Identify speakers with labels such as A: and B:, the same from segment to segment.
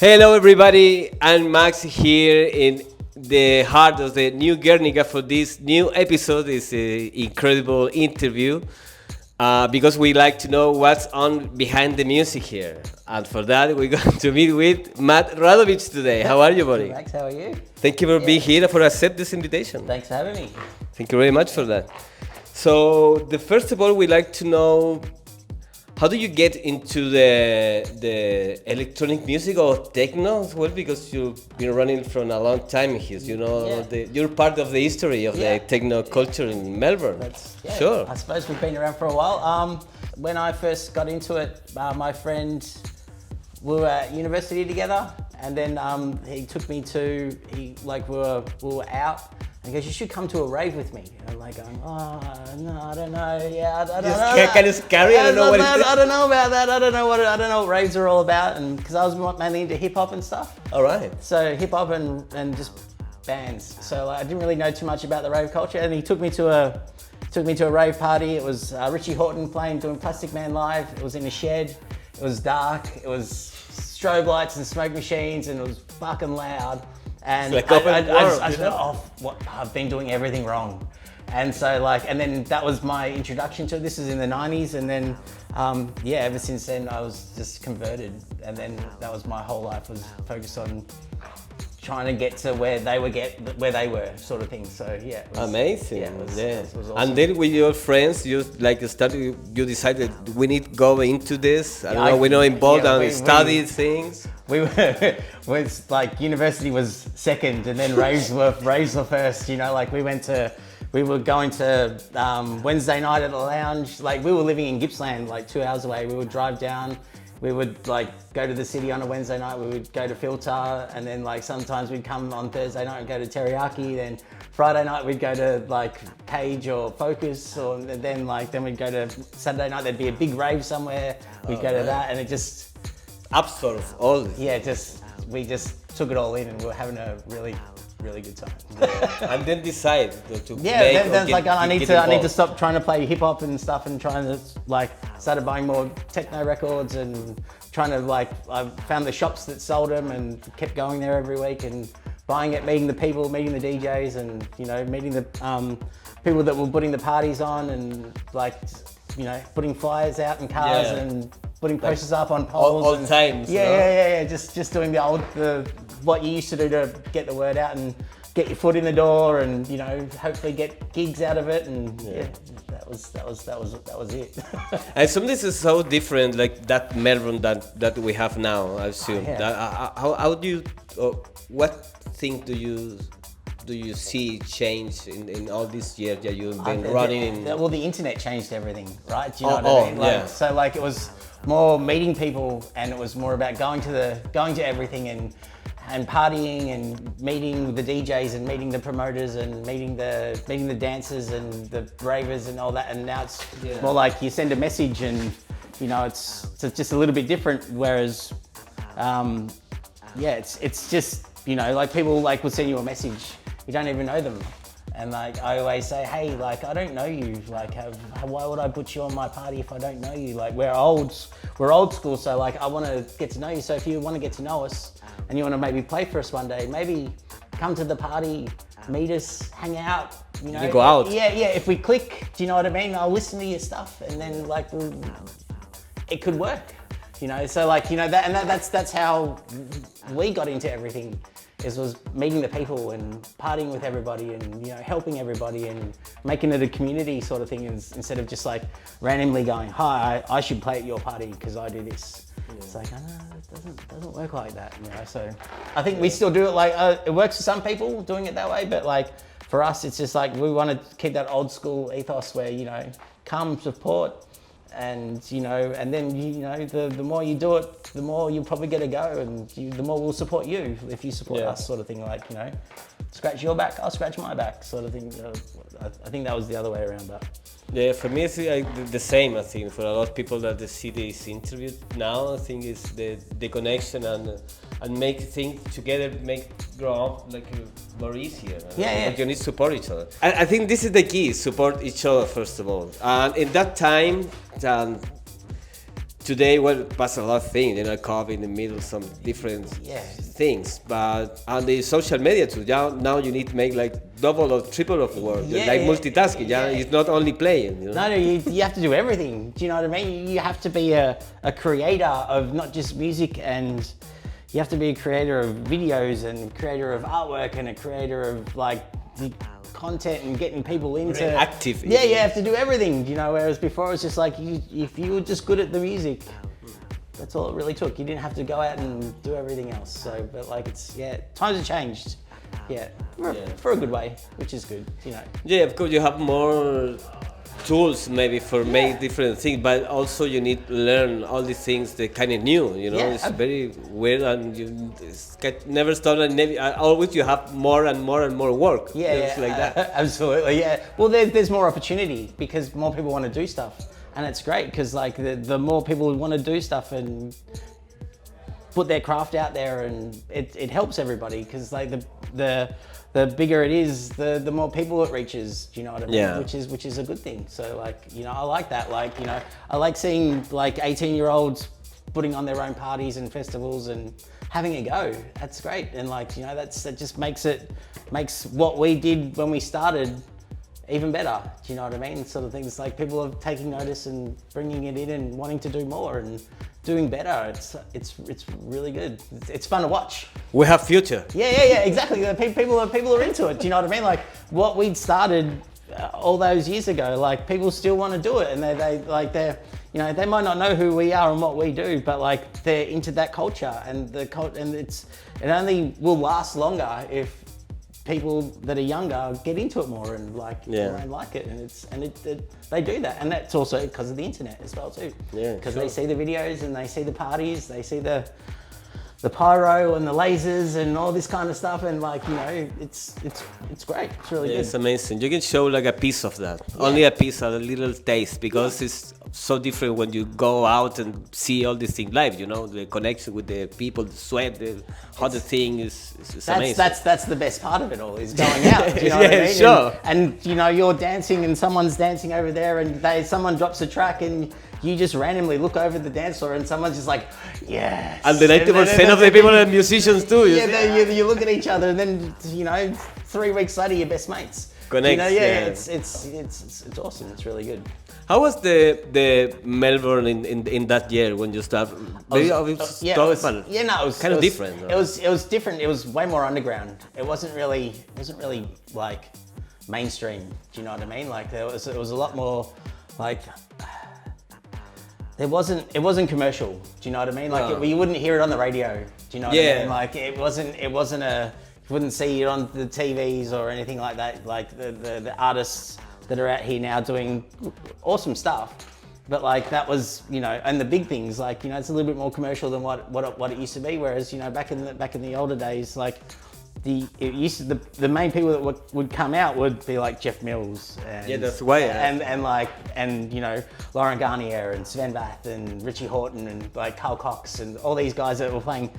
A: Hello, everybody. I'm Max here in the heart of the new Guernica for this new episode. It's an incredible interview because we like to know what's on behind the music here. And for that, we're going to meet with Matt Radovich today. How are you, buddy?
B: Hey, Max, how are you?
A: Thank you for being here, for accept this invitation.
B: Thanks for having me.
A: Thank you very much for that. So, first of all, we like to know, how do you get into the electronic music or techno as well? Because you've been running for a long time here. You know, you're part of the history of the techno culture in Melbourne. Sure.
B: I suppose we've been around for a while. When I first got into it, my friend, we were at university together, and then he took me to, we were out. And he goes, you should come to a rave with me. And I'm like going, oh, no, I don't know. Yeah, I don't know.
A: Kind of scary. I don't know what it is.
B: I don't know about that. I don't know what raves are all about. And because I was mainly into hip hop and stuff.
A: All right.
B: So hip hop and just bands. So I didn't really know too much about the rave culture. And he took me to a rave party. It was Richie Houghton doing Plastic Man live. It was in a shed. It was dark. It was strobe lights and smoke machines, and it was fucking loud. And
A: like
B: I just I've been doing everything wrong. And so and then that was my introduction to it. This is in the 90s. And then, ever since then I was just converted. And then that was my whole life, was focused on trying to get to where they were sort of thing. So yeah. It was,
A: amazing.
B: Yeah, it was awesome.
A: And then with your friends, you decided we need to go into this. I don't know, we're not involved and study things.
B: Was like university was second, and then raves were first. You know, we were going to Wednesday night at the lounge. Like, we were living in Gippsland, like 2 hours away. We would drive down. We would go to the city on a Wednesday night. We would go to Filter, and then sometimes we'd come on Thursday night and go to Teriyaki. Then Friday night we'd go to Cage or Focus, or then we'd go to Saturday night. There'd be a big rave somewhere. We'd go to that, and it just
A: absorbs all.
B: Yeah, we just took it all in, and we were having a really good time.
A: And then decide to
B: then I need to stop trying to play hip hop and stuff, and trying to started buying more techno records, and trying to I found the shops that sold them and kept going there every week and buying it, meeting the people, meeting the DJs, and meeting the people that were putting the parties on, and putting flyers out in cars and putting posters up on poles.
A: Old times.
B: Yeah. Just doing what you used to do to get the word out and get your foot in the door, and hopefully get gigs out of it. And that was it.
A: And some this is so different, like that Melbourne that we have now. I assume. How do you? What thing do you see change in all these years that you've been running?
B: Well, the internet changed everything, right? Do you know what I mean? So it was more meeting people, and it was more about going to everything and partying and meeting the DJs and meeting the promoters and meeting the dancers and the ravers and all that. And now it's more like you send a message, and it's just a little bit different. Whereas it's just people will send you a message, you don't even know them. And I always say, hey, I don't know you. Why would I put you on my party if I don't know you? We're old school, so I want to get to know you. So if you want to get to know us and you want to maybe play for us one day, maybe come to the party, meet us, hang out.
A: You go out.
B: Yeah. If we click, do you know what I mean? I'll listen to your stuff, and then it could work. So that's how we got into everything. Was meeting the people and partying with everybody, and helping everybody and making it a community sort of thing, instead of just randomly going, hi, I should play at your party because I do this. It's no, it doesn't work like that. So I think we still do it it works for some people doing it that way, but for us it's just we want to keep that old school ethos where come support. And and then the more you do it, the more you'll probably get a go, and the more we'll support you if you support us, sort of thing. Scratch your back, I'll scratch my back, sort of thing. I think that was the other way around, but
A: yeah, for me it's the same. I think for a lot of people that see this interview now, I think it's the connection and make things together, make grow up more easier. But you need to support each other. I think this is the key: support each other first of all. And in that time, today, well, past a lot of things, you know, COVID in the middle, some different things, but on the social media too, now you need to make like double or triple of work, like multitasking, it's not only playing, you know?
B: No, you have to do everything, do you know what I mean? You have to be a creator of not just music, and you have to be a creator of videos and creator of artwork and a creator of like the content and getting people into
A: active.
B: Yeah, you have to do everything, you know, whereas before it was just like if you were just good at the music, that's all it really took. You didn't have to go out and do everything else. So, but like times have changed. For a good way, which is good, you know.
A: Yeah, of course you have more tools maybe for make different things, but also you need to learn all these things that kind of new, you know. It's very weird, and you never stop, and always you have more and more and more work. Like that.
B: Absolutely, yeah. Well, there's more opportunity because more people want to do stuff, and it's great because like the more people want to do stuff and put their craft out there, and it helps everybody because like the bigger it is, the more people it reaches, do you know what I mean?
A: Yeah.
B: Which is a good thing. So like, you know, I like that. Like, you know, I like seeing like 18-year-olds putting on their own parties and festivals and having a go. That's great. And like, you know, that just makes what we did when we started even better. Do you know what I mean? Sort of things like people are taking notice and bringing it in and wanting to do more and doing better. It's really good. It's fun to watch.
A: We have future.
B: Yeah, exactly. People are into it. Do you know what I mean? Like what we'd started all those years ago, like people still want to do it, and they're you know, they might not know who we are and what we do, but like they're into that culture, and it only will last longer if people that are younger get into it more and like like it, and they do that, and that's also because of the internet as well too. Because they see the videos and they see the parties, they see the pyro and the lasers and all this kind of stuff, and like, you know, it's great. It's really good.
A: It's amazing. You can show like a piece of that, only a piece, a little taste, because it's so different when you go out and see all these things live. You know, the connection with the people, the sweat, how the thing is amazing.
B: That's the best part of it all, is going out. Do you know what I mean?
A: Sure.
B: And you know, you're dancing and someone's dancing over there, and someone drops a track and you just randomly look over the dance floor and someone's just like, yes.
A: And the 90% of the people are musicians too.
B: You look at each other, and then, you know, 3 weeks later you're best mates.
A: Connect.
B: You know, it's awesome. It's really good.
A: How was the Melbourne in that year when you started? It was kind of different.
B: It was different. It was way more underground. It wasn't really like mainstream. Do you know what I mean? Like it was a lot more like. It wasn't commercial. Do you know what I mean? Like you wouldn't hear it on the radio. Do you know what I mean? Like it wasn't you wouldn't see it on the TVs or anything like that. Like the artists that are out here now doing awesome stuff, but like that was, you know, and the big things, like, you know, it's a little bit more commercial than what it used to be. Whereas, you know, back in the older days, like the main people that would come out would be like Jeff Mills and
A: that's way
B: and you know, Lauren Garnier and Sven Vath and Richie Horton and like Carl Cox and all these guys that were playing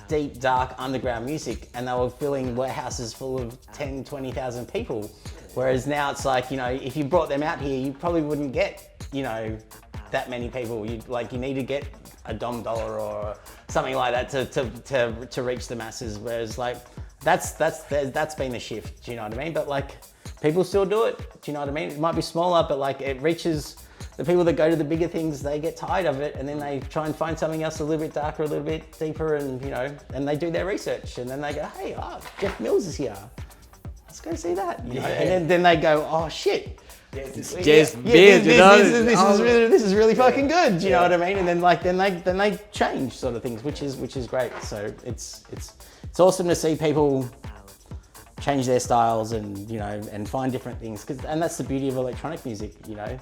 B: deep, dark underground music, and they were filling warehouses full of 10-20,000 people. Whereas now it's like, you know, if you brought them out here, you probably wouldn't get, you know, that many people. You need to get a Dom Dollar or something like that to reach the masses. Whereas like that's been the shift. Do you know what I mean? But like people still do it. Do you know what I mean? It might be smaller, but like it reaches the people that go to the bigger things. They get tired of it, and then they try and find something else a little bit darker, a little bit deeper, and you know, and they do their research, and then they go, hey, Jeff Mills is here. Let's go see that. You know? And then they go, oh shit.
A: This
B: is really fucking good. Do you know what I mean? And then like then they change sort of things, which is great. So it's awesome to see people change their styles and, you know, and find different things, and that's the beauty of electronic music. You know,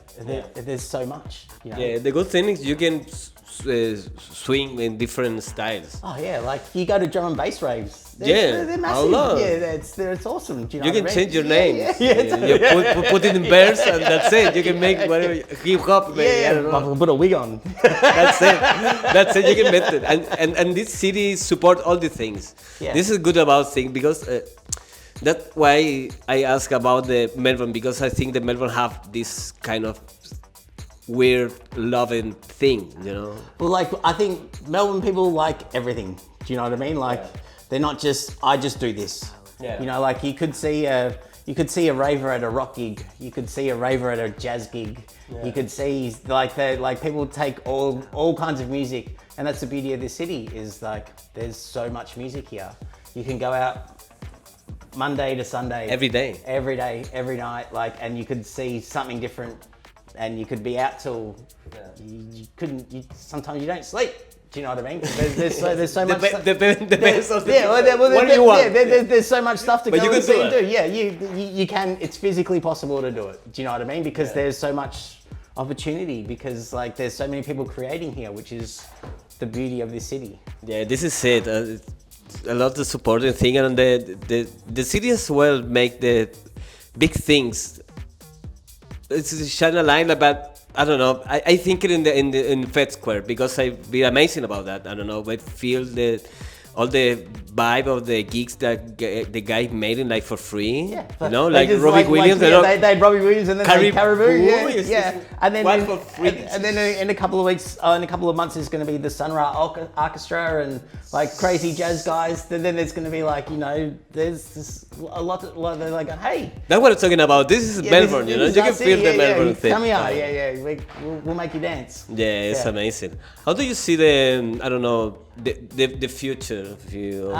B: there's so much. You know? Yeah,
A: the good thing is you can swing in different styles.
B: Oh yeah, like you go to drum and bass raves. They're massive. It's awesome. Do you know
A: you can
B: what I mean?
A: change your name. You put it in verse, and that's it. You can make whatever hip hop.
B: Put a wig on.
A: That's it. You can make it. And this city support all the things. Yeah. This is good about thing because. That's why I ask about the Melbourne, because I think that Melbourne have this kind of weird loving thing, you know.
B: Well, like I think Melbourne people like everything. Do you know what I mean? Like they're not just I just do this.
A: Yeah.
B: You know, like you could see a raver at a rock gig. You could see a raver at a jazz gig.
A: Yeah.
B: You could see like people take all kinds of music, and that's the beauty of this city is like there's so much music here. You can go out Monday to Sunday.
A: Every day,
B: every night, like, and you could see something different, and you could be out till you couldn't. Sometimes you don't sleep. Do you know what I mean? There's so much.
A: The best of the
B: what
A: do you want?
B: There's so much stuff to
A: But
B: go
A: you
B: and
A: can
B: see
A: do
B: and
A: it.
B: do. Yeah, you can. It's physically possible to do it. Do you know what I mean? Because there's so much opportunity. Because like there's so many people creating here, which is the beauty of this city.
A: Yeah, this is it. A lot of supporting thing, and the city as well make the big things. It's shine a line about. I don't know. I think it in Fed Square because I've been amazing about that. I don't know. I feel all the vibe of the gigs that the guy made it like for free.
B: Yeah,
A: you know, like
B: just
A: Robbie Williams.
B: they had Robbie Williams and then Caribou. Yeah. And then
A: one for free.
B: And then in a couple of weeks, in a couple of months, there's going to be the Sun Ra Orchestra and like crazy jazz guys. Then there's going to be like there's a lot. They're like, hey,
A: That's what I'm talking about. This is Melbourne. You know, you can feel the Melbourne thing.
B: Come here, we'll make you dance.
A: Yeah, it's amazing. How do you see the future of your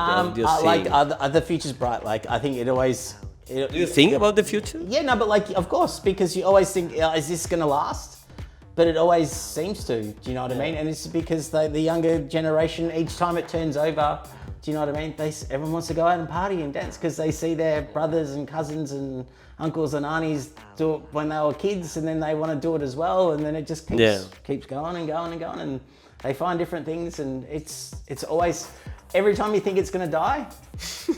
A: scene?
B: The future's bright. Like I think it always.
A: Do you think about the future?
B: Yeah, no, but like of course, because you always think, is this gonna last? But it always seems to. Do you know what I mean? And it's because the younger generation, each time it turns over, do you know what I mean? Everyone wants to go out and party and dance because they see their brothers and cousins and uncles and aunties do it when they were kids, and then they want to do it as well, and then it just keeps going and going and going, and they find different things, and it's always every time you think it's gonna die,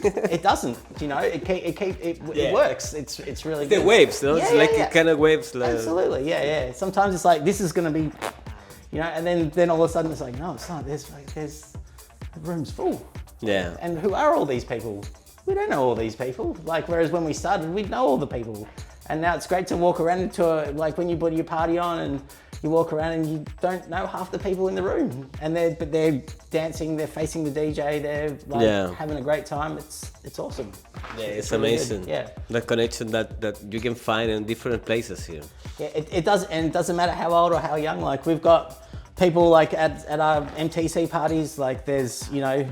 B: it doesn't. You know, it works. It's really good.
A: The waves, though. It's like kind of waves. Like...
B: Absolutely, yeah. Sometimes it's like this is gonna be, you know, and then all of a sudden it's like no, it's not. There's the room's full.
A: Yeah.
B: And who are all these people? We don't know all these people. Like, whereas when we started, we'd know all the people. And now it's great to walk around like when you put your party on and you walk around and you don't know half the people in the room. And they're dancing, they're facing the DJ, they're like having a great time. It's awesome.
A: Yeah, it's amazing.
B: Yeah.
A: The connection that you can find in different places here.
B: Yeah, it does, and it doesn't matter how old or how young. Like we've got people like at our MTC parties, like there's, you know,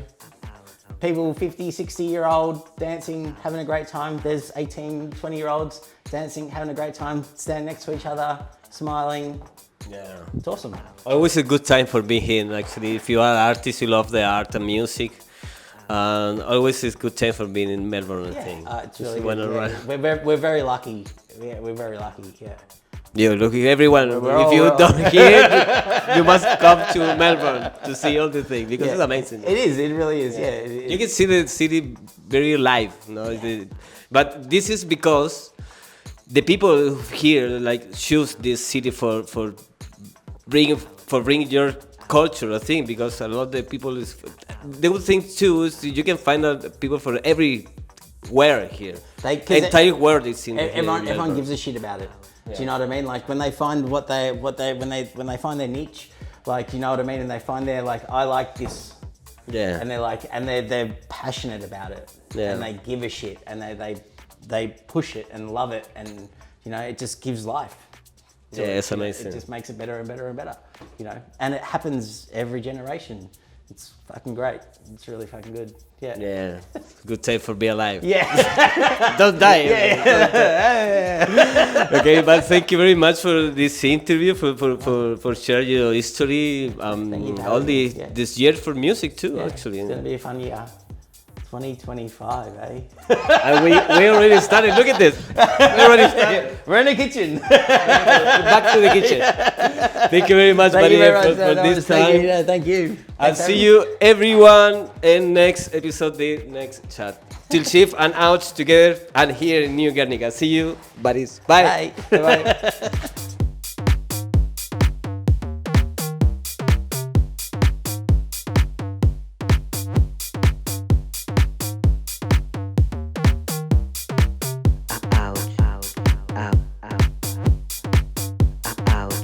B: people 50, 60-year-old dancing, having a great time. There's 18, 20-year-olds dancing, having a great time, standing next to each other, smiling.
A: Yeah.
B: It's awesome.
A: Always a good time for being here, actually. If you are an artist, you love the art and music. And always is good time for being in Melbourne, I think.
B: It's really good. Yeah. We're very lucky. Yeah, we're very lucky, yeah.
A: Yeah, look, everyone, if you don't hear it, you must come to Melbourne to see all the things because it's amazing.
B: It is, it really is,
A: You can see the city very live, you know? But this is because the people here like choose this city for bringing your culture, I think, because a lot of the people the good thing too is you can find out people from everywhere here. The entire world is in
B: everyone gives a shit about it. Do you know what I mean? Like when they find when they find their niche, like, you know what I mean, and they find their like, I like this.
A: Yeah.
B: And they're like, and they're passionate about it. Yeah. And they give a shit, and they push it and love it, and you know, it just gives life.
A: Yeah, it's amazing.
B: It just makes it better and better and better, you know. And it happens every generation. It's fucking great. It's really fucking good. Yeah.
A: Yeah. Good time for being alive.
B: Yeah.
A: Don't die.
B: Yeah.
A: Okay, but thank you very much for this interview, for sharing your history, all this year for music too, actually.
B: It's gonna be a fun year. 2025, eh?
A: And we already started. Look at this. We already started.
B: We're in the kitchen.
A: Back to the kitchen. Thank you very much, buddy, for this time.
B: Thank you.
A: I'll see you, everyone, in next episode, the next chat. Till Shift and AUCH together and here in New Guernica. See you, buddies. Bye.
B: Bye. Bye.